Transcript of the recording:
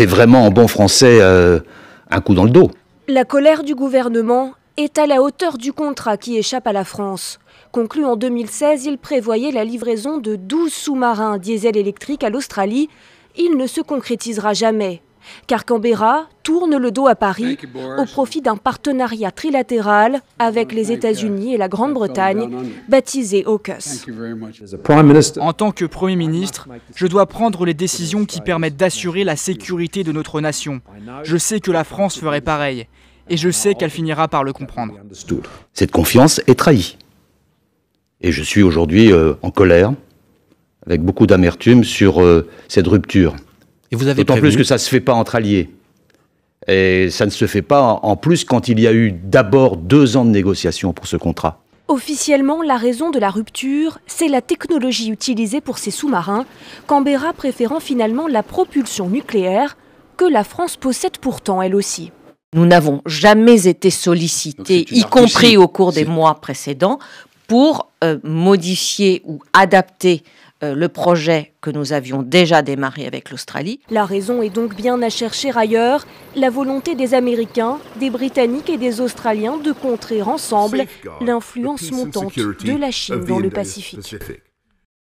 c'est vraiment en bon français un coup dans le dos. La colère du gouvernement est à la hauteur du contrat qui échappe à la France. Conclu en 2016, il prévoyait la livraison de 12 sous-marins diesel électriques à l'Australie. Il ne se concrétisera jamais, car Canberra tourne le dos à Paris au profit d'un partenariat trilatéral avec les États-Unis et la Grande-Bretagne, baptisé AUKUS. En tant que Premier ministre, je dois prendre les décisions qui permettent d'assurer la sécurité de notre nation. Je sais que la France ferait pareil, et je sais qu'elle finira par le comprendre. Cette confiance est trahie. Et je suis aujourd'hui en colère, avec beaucoup d'amertume sur cette rupture. D'autant plus que ça ne se fait pas entre alliés. Et ça ne se fait pas en plus quand il y a eu d'abord 2 ans de négociations pour ce contrat. Officiellement, la raison de la rupture, c'est la technologie utilisée pour ces sous-marins, Canberra préférant finalement la propulsion nucléaire, que la France possède pourtant elle aussi. Nous n'avons jamais été sollicités, y compris au cours des mois précédents, pour modifier ou adapter le projet que nous avions déjà démarré avec l'Australie. La raison est donc bien à chercher ailleurs, la volonté des Américains, des Britanniques et des Australiens de contrer ensemble l'influence montante de la Chine dans le Pacifique.